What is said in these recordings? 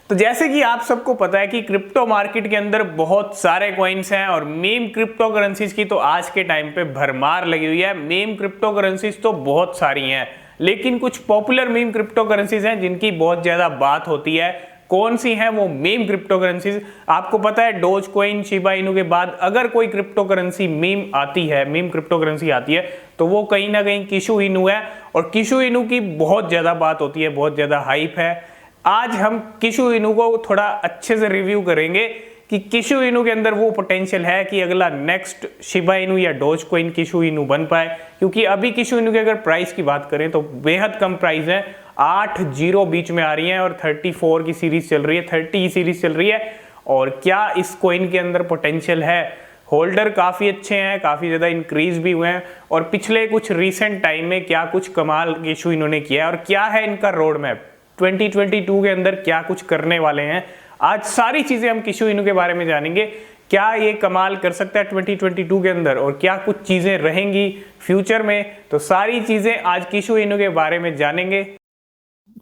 तो जैसे कि आप सबको पता है कि क्रिप्टो मार्केट के अंदर बहुत सारे कॉइन्स हैं और मेम क्रिप्टो करेंसीज की तो आज के टाइम पे भरमार लगी हुई है। मेम क्रिप्टो करेंसीज तो बहुत सारी हैं, लेकिन कुछ पॉपुलर मेम क्रिप्टो करेंसीज हैं जिनकी बहुत ज्यादा बात होती है। कौन सी हैं वो मेम क्रिप्टो करेंसीज? आपको पता है डोज कॉइन, शिबा इनू के बाद अगर कोई क्रिप्टो करेंसी मेम आती है, मेम क्रिप्टो करेंसी आती है, तो वो कहीं ना कहीं किशु इनू है। और किशु इनू की बहुत ज्यादा बात होती है, बहुत ज्यादा हाइप है। आज हम किशु इनू को थोड़ा अच्छे से रिव्यू करेंगे कि किशु इनू के अंदर वो पोटेंशियल है कि अगला नेक्स्ट शिबा इनू या डोज कॉइन किशु इनू बन पाए। क्योंकि अभी किशु इनू की अगर प्राइस की बात करें तो बेहद कम प्राइस है, 8-0 बीच में आ रही है और 34 की सीरीज चल रही है, 30 की सीरीज चल रही है। और क्या इस कॉइन के अंदर पोटेंशियल है? होल्डर काफी अच्छे हैं, काफी ज्यादा इंक्रीज भी हुए हैं और पिछले कुछ रीसेंट टाइम में क्या कुछ कमाल किशु इन्होंने किया है और क्या है इनका रोड मैप 2022 के अंदर, क्या कुछ करने वाले हैं। आज सारी चीजें हम किशु इनू के बारे में जानेंगे। क्या ये कमाल कर सकता है 2022 के अंदर और क्या कुछ चीजें रहेंगी फ्यूचर में, तो सारी चीजें आज किशु इनू के बारे में जानेंगे।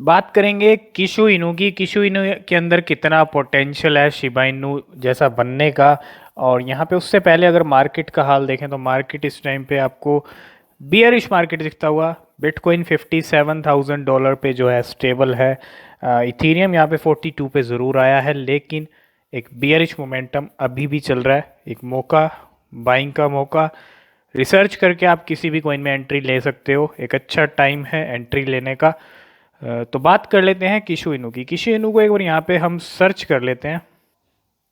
बात करेंगे किशु इनू की। किशु इनू के अंदर कितना पोटेंशियल है शिबा इनू जैसा बनने का। और यहाँ पे उससे पहले अगर मार्केट का हाल देखें तो मार्केट इस टाइम पे आपको बियरिश मार्केट दिखता हुआ। बिटकॉइन $57,000 पे जो है स्टेबल है। इथेरियम यहाँ पे 42 पे ज़रूर आया है, लेकिन एक बियरिश मोमेंटम अभी भी चल रहा है। एक मौका, बाइंग का मौका। रिसर्च करके आप किसी भी कॉइन में एंट्री ले सकते हो, एक अच्छा टाइम है एंट्री लेने का। तो बात कर लेते हैं किशु इनू की। किशु इनू को एक बार यहाँ पे हम सर्च कर लेते हैं।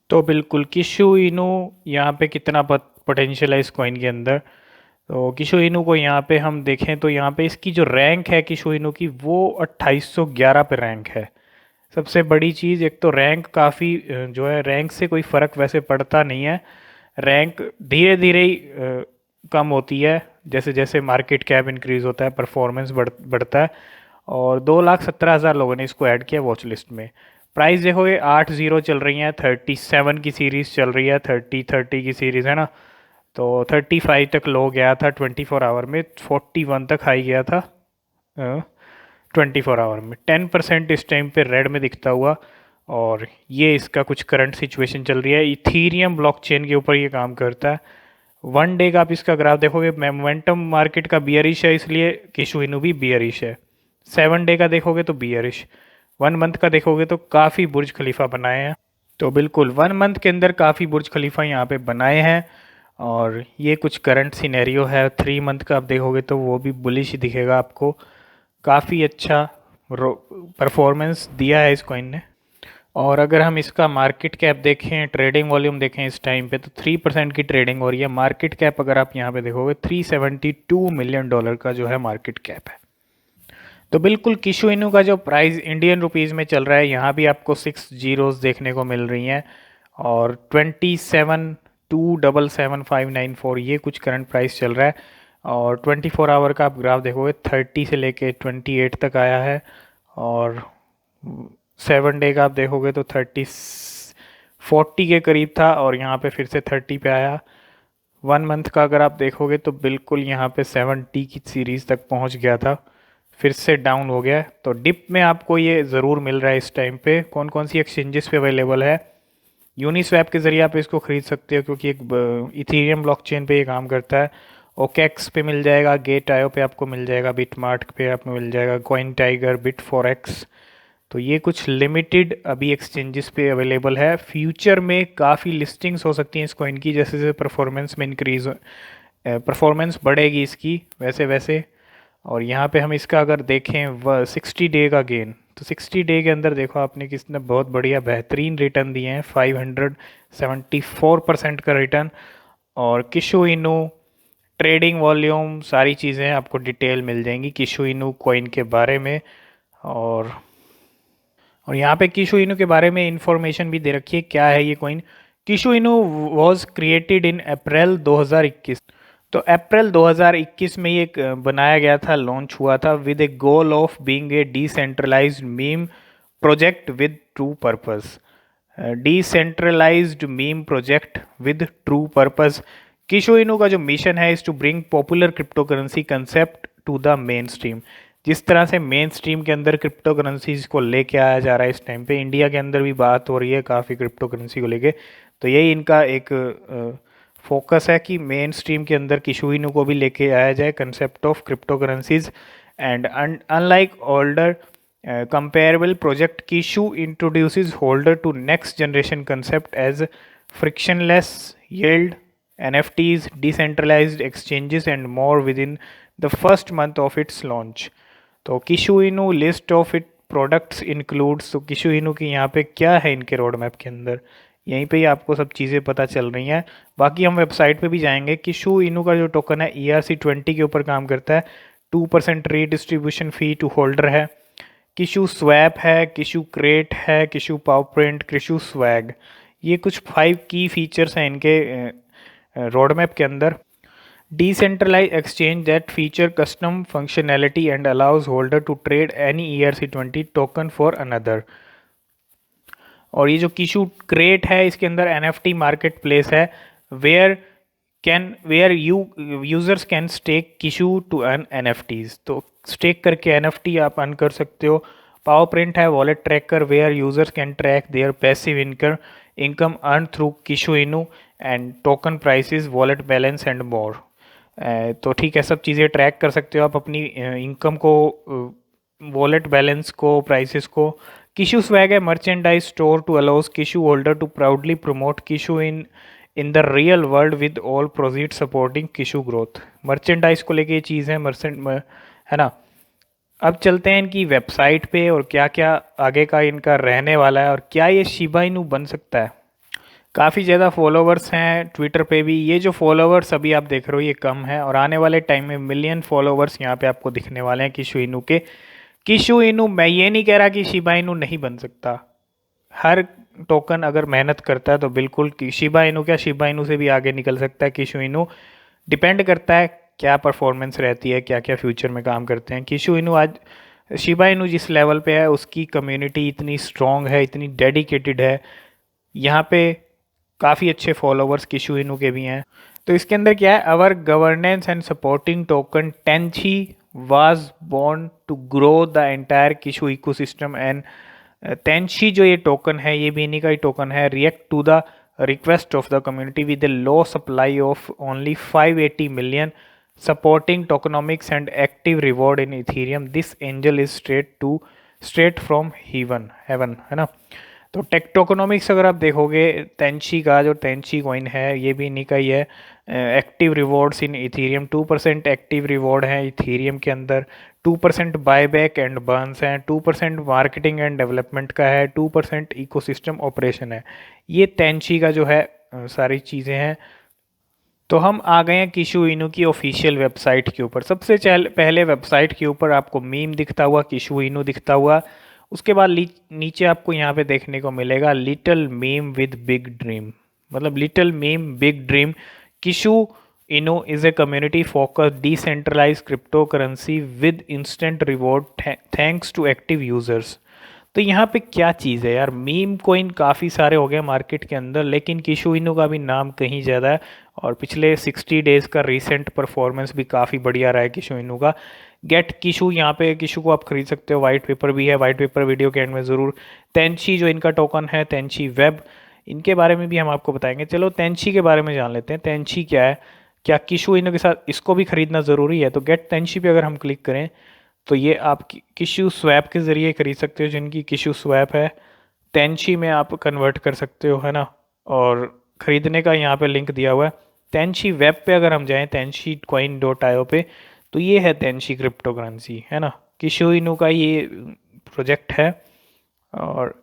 तो बिल्कुल किशु इनू यहाँ पे कितना पोटेंशियल है इस कॉइन के अंदर। तो किशु इनू को यहाँ पे हम देखें तो यहाँ पे इसकी जो रैंक है किशु इनू की वो 2811 पे रैंक है। सबसे बड़ी चीज़, एक तो रैंक काफ़ी जो है, रैंक से कोई फ़र्क वैसे पड़ता नहीं है। रैंक धीरे धीरे ही कम होती है जैसे जैसे मार्केट कैप इंक्रीज़ होता है, परफॉर्मेंस बढ़ता है। और 2,17,000 लोगों ने इसको ऐड किया वॉच लिस्ट में। प्राइस देखोगे 8-0 चल रही है, 37 की सीरीज़ चल रही है, 30 की सीरीज़ है ना। तो 35 तक लो गया था 24 आवर में, 41 तक हाई गया था 24 आवर में। 10% इस टाइम पे रेड में दिखता हुआ। और ये इसका कुछ करंट सिचुएशन चल रही है। इथीरियम ब्लॉकचेन के ऊपर ये काम करता है। 1 डे का आप इसका ग्राफ देखोगे, मोमेंटम मार्केट का बियरिश है, इसलिए किशु इनू भी बियरिश है। 7 डे का देखोगे तो बियरिश। 1 मंथ का देखोगे तो काफ़ी बुर्ज खलीफा बनाए हैं। तो बिल्कुल 1 मंथ के अंदर काफ़ी बुर्ज खलीफा यहाँ पे बनाए हैं। और ये कुछ करंट सिनेरियो है। 3 मंथ का आप देखोगे तो वो भी बुलिश ही दिखेगा आपको। काफ़ी अच्छा परफॉर्मेंस दिया है इस कॉइन ने। और अगर हम इसका मार्केट कैप देखें, ट्रेडिंग वॉल्यूम देखें इस टाइम पे, तो 3% की ट्रेडिंग हो रही है। मार्केट कैप अगर आप यहाँ पे देखोगे $372 मिलियन का जो है मार्केट कैप है। तो बिल्कुल किशु इनू का जो प्राइस इंडियन रुपीज़ में चल रहा है, यहाँ भी आपको 6 जीरोस देखने को मिल रही हैं। और 27,277,594 ये कुछ करंट प्राइस चल रहा है। और 24 आवर का आप ग्राफ देखोगे 30 से लेके 28 तक आया है। और 7 डे का आप देखोगे तो 40 के करीब था और यहाँ पे फिर से 30 पे आया। 1 मंथ का अगर आप देखोगे तो बिल्कुल यहाँ पे 70 की सीरीज़ तक पहुँच गया था, फिर से डाउन हो गया है। तो डिप में आपको ये ज़रूर मिल रहा है इस टाइम पे। कौन कौन सी एक्सचेंजेस पे अवेलेबल है? यूनिस्वैप के ज़रिए आप इसको ख़रीद सकते हो, क्योंकि एक इथीरियम ब्लॉकचेन पे ये काम करता है। ओकेक्स पे मिल जाएगा, गेट आयो पे आपको मिल जाएगा, बिटमार्ट पे आपको मिल जाएगा, कॉइन टाइगर, बिटफॉरेक्स। तो ये कुछ लिमिटेड अभी एक्सचेंजेस पे अवेलेबल है। फ्यूचर में काफ़ी लिस्टिंग्स हो सकती हैं इस कॉइन की, जैसे जैसे परफॉर्मेंस में परफॉर्मेंस बढ़ेगी इसकी वैसे वैसे। और यहाँ पे हम इसका अगर देखें 60 डे का गेन, तो 60 डे के अंदर देखो आपने किसने बहुत बढ़िया बेहतरीन रिटर्न दिए हैं, 574% का रिटर्न। और किशु इनू ट्रेडिंग वॉल्यूम सारी चीज़ें आपको डिटेल मिल जाएंगी किशु इनू कॉइन के बारे में। और यहाँ पे किशु इनू के बारे में इंफॉर्मेशन भी दे रखी है। क्या है ये कॉइन? किशु इनू वॉज क्रिएटेड इन अप्रैल 2021। तो अप्रैल 2021 में ये बनाया गया था, लॉन्च हुआ था with a goal of being a decentralised meme project with true purpose. Decentralised meme project with true purpose. Kishu Inu का जो मिशन है is to bring popular cryptocurrency concept to the mainstream. जिस तरह से main stream के अंदर crypto currencies को लेके आया जा रहा है इस टाइम पे, इंडिया के अंदर भी बात हो रही है काफ़ी क्रिप्टो करेंसी को लेके। तो यही इनका एक फोकस है कि मेन स्ट्रीम के अंदर किशु इनू को भी लेके आया जाए concept of crypto currencies. And unlike older comparable project, Kishu introduces holder to next generation concept as frictionless yield, NFTs, decentralized exchanges and more within the first month of its launch. तो Kishu Inu list of it products includes, तो Kishu Inu की यहाँ पे क्या है इनके road map के अंदर, यहीं पे ही आपको सब चीज़ें पता चल रही हैं। बाकी हम वेबसाइट पे भी जाएंगे। किशु इनू का जो टोकन है ERC20 के ऊपर काम करता है। 2% रीडिस्ट्रीब्यूशन फ़ी टू होल्डर है। किशु स्वैप है, किशु क्रेट है, किशु पावर प्रिंट, किशु स्वैग, ये कुछ 5 की फीचर्स हैं इनके रोड मैप के अंदर। Decentralise exchange that feature custom functionality and allows holder to trade any ERC20 token for another. और ये जो किशु क्रेट है इसके अंदर NFT मार्केट प्लेस है where users can stake Kishu to earn NFTs। तो स्टेक करके NFT आप अर्न कर सकते हो। पावर प्रिंट है wallet tracker where users can track their passive income earn through Kishu Inu and token prices, wallet balance and more. तो ठीक है, सब चीज़ें ट्रैक कर सकते हो आप अपनी इनकम को, वॉलेट बैलेंस को, प्राइसेस को। किशु स्वैग है merchandise store to allows Kishu holder to proudly promote Kishu in the real world with all proceed supporting Kishu growth. Merchandise को लेके ये चीज़ है ना। अब चलते हैं इनकी वेबसाइट पे और क्या क्या आगे का इनका रहने वाला है और क्या ये शिबा इनू बन सकता है। काफ़ी ज़्यादा फॉलोवर्स हैं ट्विटर पे भी। ये जो फॉलोवर्स अभी आप देख रहे हो ये कम है और आने वाले टाइम में मिलियन फॉलोवर्स यहाँ पे आपको दिखने वाले हैं किशु इनू के। किशु इनू, मैं ये नहीं कह रहा कि शिबा इनू नहीं बन सकता। हर टोकन अगर मेहनत करता है तो बिल्कुल शिबा इनू क्या, शिबा इनू से भी आगे निकल सकता है किशु इनू। डिपेंड करता है क्या परफॉर्मेंस रहती है, क्या क्या फ्यूचर में काम करते हैं। किशु इनू आज, शिबा इनू जिस लेवल पे है उसकी कम्युनिटी इतनी स्ट्रॉन्ग है, इतनी डेडिकेटेड है, यहाँ पे काफ़ी अच्छे फॉलोवर्स किशु इनू के भी हैं। तो इसके अंदर क्या है, our governance and supporting token Tenshi was born to grow the entire Kishu ecosystem and Tenshi जो ये टोकन है ये भी इन्हीं का ही टोकन है। React to the request of the community with a low supply of only 580 million supporting tokenomics and active reward in Ethereum. This angel is straight from heaven, है ना। तो टेक टोकनॉमिक्स अगर आप देखोगे, टेंशी का जो टेंशी कॉइन है ये भी इन्हीं का ही है। एक्टिव रिवॉर्ड्स इन इथीरियम, 2% एक्टिव रिवॉर्ड है इथीरियम के अंदर, 2% बायबैक एंड बर्न्स हैं, 2% मार्केटिंग एंड डेवलपमेंट का है, 2% इकोसिस्टम ऑपरेशन है। ये टेंशी का जो है सारी चीज़ें हैं। तो हम आ गए हैं किशु इनू की ऑफिशियल वेबसाइट के ऊपर। सबसे पहले वेबसाइट के ऊपर आपको मीम दिखता हुआ, किशु इनू दिखता हुआ, उसके बाद नीचे आपको यहाँ पे देखने को मिलेगा little meme with big dream, मतलब little meme big dream. Kishu Inu is a community focused decentralise crypto currency with instant reward thanks to active users. तो यहाँ पे क्या चीज़ है यार, मीम कोइन काफ़ी सारे हो गए मार्केट के अंदर, लेकिन किशु इनू का भी नाम कहीं ज़्यादा है और पिछले 60 डेज़ का रीसेंट परफॉर्मेंस भी काफ़ी बढ़िया रहा है किशु इनू का। गेट किशु, यहाँ पे किशु को आप खरीद सकते हो, वाइट पेपर भी है, वाइट पेपर वीडियो के एंड में ज़रूर। टेंशी जो इनका टोकन है, टेंशी वेब, इनके बारे में भी हम आपको बताएंगे। चलो टेंशी के बारे में जान लेते हैं। टेंशी क्या है, क्या किशु इनू के साथ इसको भी खरीदना ज़रूरी है? तो गेट टेंशी पे अगर हम क्लिक करें तो ये आप किशु स्वैप के ज़रिए खरीद सकते हो। जिनकी किशु स्वैप है टेंशी में आप कन्वर्ट कर सकते हो, है ना। और ख़रीदने का यहाँ पे लिंक दिया हुआ है। टेंशी वेब पे अगर हम जाएं, tenshi.coin.io पे, तो ये है टेंशी क्रिप्टो करेंसी, है ना। किशु इनू का ये प्रोजेक्ट है। और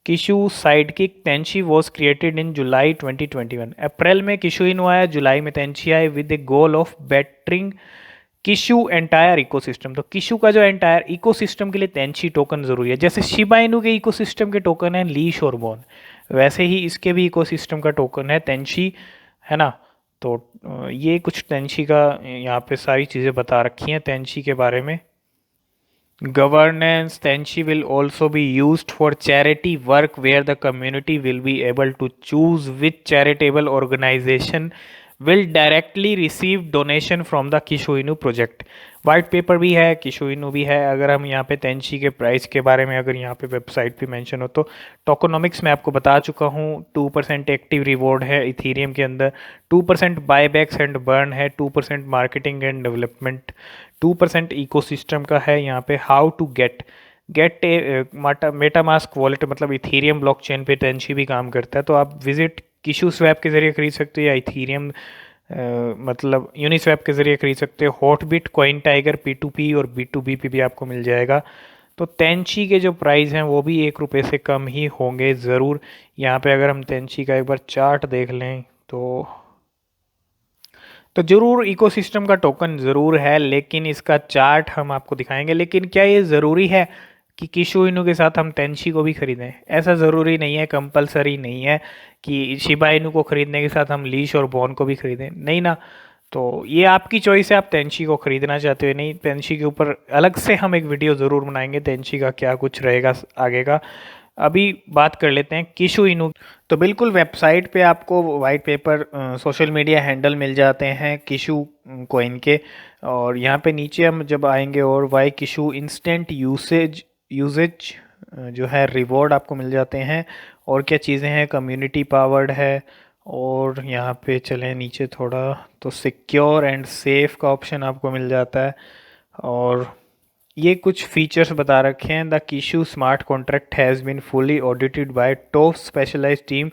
किशु साइडकिक टेंशी वॉज क्रिएटेड इन जुलाई 2021। अप्रैल में किशु इनू आया, जुलाई में टेंशी आए with a goal of bettering Kishu entire ecosystem. तो किशु का जो एंटायर इकोसिस्टम के लिए टेंशी टोकन जरूरी है। जैसे शिबा इनू के इकोसिस्टम के टोकन है लीश और बोन, वैसे ही इसके भी इकोसिस्टम का टोकन है टेंशी, है ना। तो ये कुछ टेंशी का यहाँ पे सारी चीज़ें बता रखी हैं टेंशी के बारे में। Governance, Tenshi will also be used for charity work where the community will be able to choose which charitable organisation will directly receive donation from the Kishu Inu project. White paper भी है, Kishu इनू भी है। अगर हम यहाँ पे तेंची के प्राइस के बारे में अगर यहाँ पे वेबसाइट पे मेंशन हो तो टोकोनॉमिक्स में आपको बता चुका हूँ। 2% एक्टिव रिवॉर्ड है इथीरियम के अंदर, 2% बायबैक्स एंड बर्न है, 2% मार्केटिंग एंड डेवलपमेंट, 2% इकोसिस्टम का है। यहाँ पे how to get a MetaMask wallet, मतलब इथीरियम ब्लॉकचेन पे तेंची भी काम करता है। तो आप विजिट किशु स्वैप के ज़रिए खरीद सकते हो या इथीरियम मतलब यूनिस्वैप के ज़रिए खरीद सकते हो। हॉटबिट, कॉइन टाइगर P2P और B2B पे भी आपको मिल जाएगा। तो तेंची के जो प्राइस हैं वो भी ₹1 से कम ही होंगे ज़रूर। यहाँ पे अगर हम तेंची का एक बार चार्ट देख लें तो ज़रूर इकोसिस्टम का टोकन ज़रूर है, लेकिन इसका चार्ट हम आपको दिखाएंगे। लेकिन क्या ये ज़रूरी है कि किशु इनू के साथ हम तेंची को भी खरीदें? ऐसा ज़रूरी नहीं है, कंपलसरी नहीं है कि शिबा इनू को खरीदने के साथ हम लीश और बॉन को भी खरीदें, नहीं ना। तो ये आपकी चॉइस है, आप तेंची को खरीदना चाहते हो नहीं। तेंची के ऊपर अलग से हम एक वीडियो ज़रूर बनाएंगे, तेंची का क्या कुछ रहेगा आगे का। अभी बात कर लेते हैं किशु इनू। तो बिल्कुल वेबसाइट पे आपको white paper, social media handle मिल जाते हैं किशु कोइन के। और यहाँ पे नीचे हम जब आएंगे और वाई किशु इंस्टेंट यूजेज जो है रिवॉर्ड आपको मिल जाते हैं। और क्या चीज़ें हैं, कम्युनिटी पावर्ड है। और यहाँ पे चलें नीचे थोड़ा तो सिक्योर एंड सेफ का ऑप्शन आपको मिल जाता है। और ये कुछ फीचर्स बता रखे हैं। The Kishu smart contract has been fully audited by top specialised team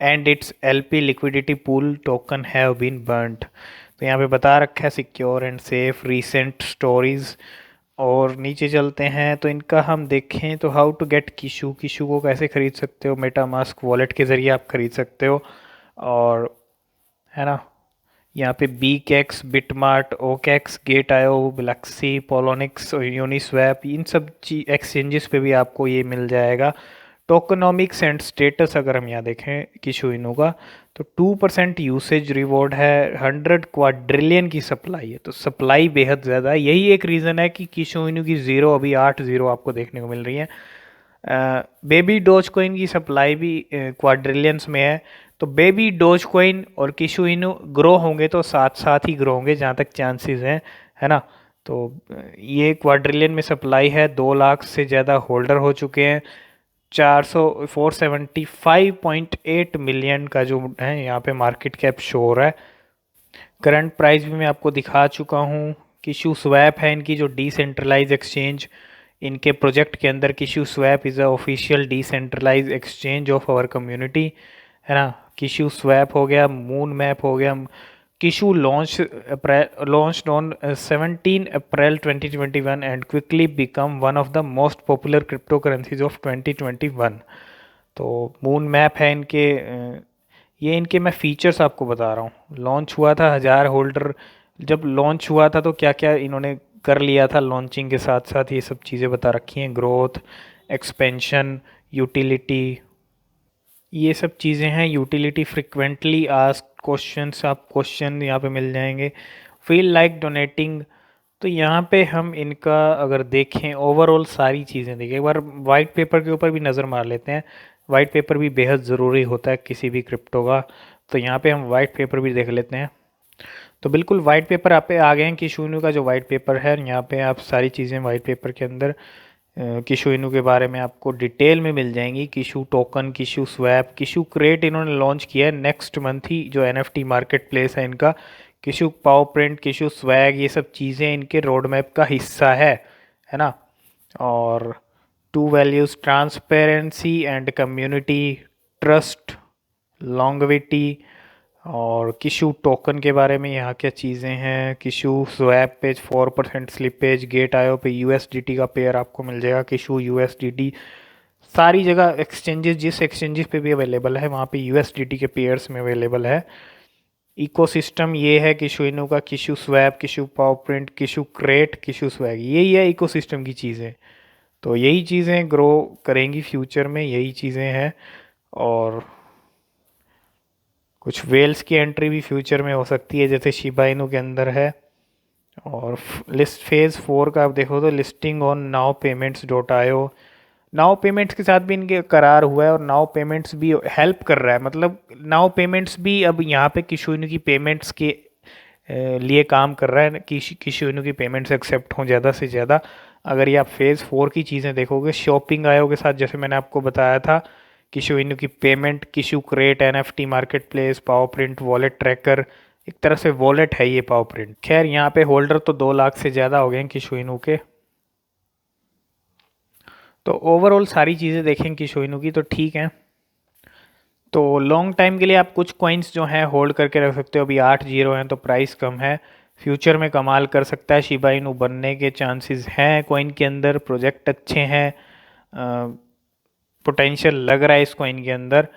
and its LP liquidity pool token have been burned. तो यहाँ पे बता रखा है secure and safe, recent stories. और नीचे चलते हैं तो इनका हम देखें तो how to get Kishu, Kishu को कैसे खरीद सकते हो? मेटामास्क वॉलेट के ज़रिए आप खरीद सकते हो। और है ना, यहाँ पे बीकेक्स, बिटमार्ट, ओकेक्स, गेट आयो, ब्लैक्सी, पोलोनिक्स और यूनिस्वैप, इन सब एक्सचेंजेस पे भी आपको ये मिल जाएगा। टोकनॉमिक्स एंड स्टेटस अगर हम यहाँ देखें किशु इनू का तो 2% यूसेज रिवॉर्ड है, 100 क्वाड्रिलियन की सप्लाई है। तो सप्लाई बेहद ज़्यादा है, यही एक रीज़न है कि किशु इनू की ज़ीरो अभी 8 ज़ीरो आपको देखने को मिल रही है। बेबी डोज कोइन की सप्लाई भी क्वाड्रिलियंस में है। तो बेबी डोज कोइन और किशु इनू ग्रो होंगे तो साथ साथ ही ग्रो होंगे जहाँ तक चांसेस हैं, है ना। तो ये क्वाड्रिलियन में सप्लाई है, 2 लाख से ज़्यादा होल्डर हो चुके हैं। 475.8 मिलियन का जो है यहाँ पे मार्केट कैप शो हो रहा है। करंट प्राइस भी मैं आपको दिखा चुका हूँ। किशु स्वैप है इनकी जो डिसेंट्रलाइज एक्सचेंज, इनके प्रोजेक्ट के अंदर Kishu swap is a official decentralise exchange of our community, है ना। किशु स्वैप हो गया, मून मैप हो गया। Kishu launched on 17 April 2021 and quickly become one of the most popular cryptocurrencies of 2021। तो मून मैप है इनके, ये इनके मैं फीचर्स आपको बता रहा हूँ। लॉन्च हुआ था 1000 होल्डर, जब लॉन्च हुआ था तो क्या क्या इन्होंने कर लिया था लॉन्चिंग के साथ साथ, ये सब चीज़ें बता रखी हैं। ग्रोथ, एक्सपेंशन, यूटिलिटी, ये सब चीज़ें हैं। यूटिलिटी, फ्रिक्वेंटली आस्क्ड क्वेश्चंस, आप क्वेश्चन यहाँ पे मिल जाएंगे। फील लाइक डोनेटिंग, तो यहाँ पे हम इनका अगर देखें ओवरऑल सारी चीज़ें देखें, एक बार वाइट पेपर के ऊपर भी नज़र मार लेते हैं। वाइट पेपर भी बेहद ज़रूरी होता है किसी भी क्रिप्टो का। तो यहाँ पे हम वाइट पेपर भी देख लेते हैं। तो बिल्कुल वाइट पेपर आप पे आ गए हैं किशु इनू का जो वाइट पेपर है। यहाँ पे आप सारी चीज़ें वाइट पेपर के अंदर किशु इनू के बारे में आपको डिटेल में मिल जाएंगी। किशु टोकन, किशु स्वैप, किशु क्रेट इन्होंने लॉन्च किया है नेक्स्ट मंथ ही, जो NFT मार्केट प्लेस है इनका। किशु पावर प्रिंट, किशु स्वैग, ये सब चीज़ें इनके रोड मैप का हिस्सा है ना। और two values, transparency and community, trust, longevity. और किशु टोकन के बारे में यहाँ क्या चीज़ें हैं। किशु स्वैप पे 4% स्लिपेज, गेट आयो पे USDT का पेयर आपको मिल जाएगा। किशु USDT सारी जगह एक्सचेंजेस, जिस एक्सचेंजेस पे भी अवेलेबल है वहाँ पे USDT के पेयर्स में अवेलेबल है। इकोसिस्टम ये है किशु इनू का, Kishu swap, Kishu power print, Kishu crate, Kishu swag, यही है इकोसिस्टम की चीज़ें। तो यही चीज़ें ग्रो करेंगी फ्यूचर में, यही चीज़ें हैं। और कुछ वेल्स की एंट्री भी फ्यूचर में हो सकती है जैसे शिबा इनू के अंदर है। और लिस्ट फेज़ 4 का आप देखो तो listing on now payments, now payments के साथ भी इनके करार हुआ है और नाउ पेमेंट्स भी हेल्प कर रहा है, मतलब नाउ पेमेंट्स भी अब यहाँ पे किशु इनू की पेमेंट्स के लिए काम कर रहा है कि किशु इनू की पेमेंट्स एक्सेप्ट हों ज़्यादा से ज़्यादा। अगर ये आप फेज़ 4 की चीज़ें देखोगे शॉपिंग आयो के साथ, जैसे मैंने आपको बताया था, किशु इनू की payment, Kishu crate, NFT marketplace, power print, wallet tracker, एक तरह से वॉलेट है ये पावर प्रिंट। खैर यहाँ पे होल्डर तो 2 लाख से ज़्यादा हो गए हैं किशु इनू के। तो ओवरऑल सारी चीज़ें देखें किशु इनू की तो ठीक हैं। तो लॉन्ग टाइम के लिए आप कुछ कॉइन्स जो हैं होल्ड करके रख सकते हो। अभी 8-0 हैं तो प्राइस कम है, फ्यूचर में कमाल कर सकता है, शिबा इनू बनने के चांसेस हैं कॉइन के अंदर, प्रोजेक्ट अच्छे हैं, पोटेंशियल लग रहा है इस कॉइन के अंदर,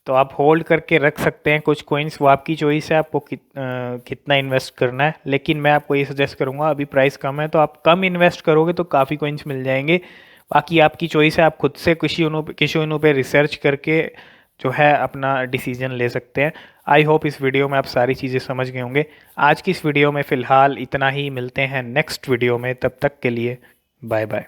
तो आप होल्ड करके रख सकते हैं कुछ कॉइन्स। वो आपकी चॉइस है आपको कितना इन्वेस्ट करना है, लेकिन मैं आपको ये सजेस्ट करूँगा अभी प्राइस कम है तो आप कम इन्वेस्ट करोगे तो काफ़ी कॉइन्स मिल जाएंगे। बाकी आपकी चॉइस है, आप खुद से किशु इनू पे रिसर्च करके जो है अपना डिसीजन ले सकते हैं। आई होप इस वीडियो में आप सारी चीज़ें समझ गए होंगे। आज की इस वीडियो में फ़िलहाल इतना ही, मिलते हैं नेक्स्ट वीडियो में, तब तक के लिए बाय बाय।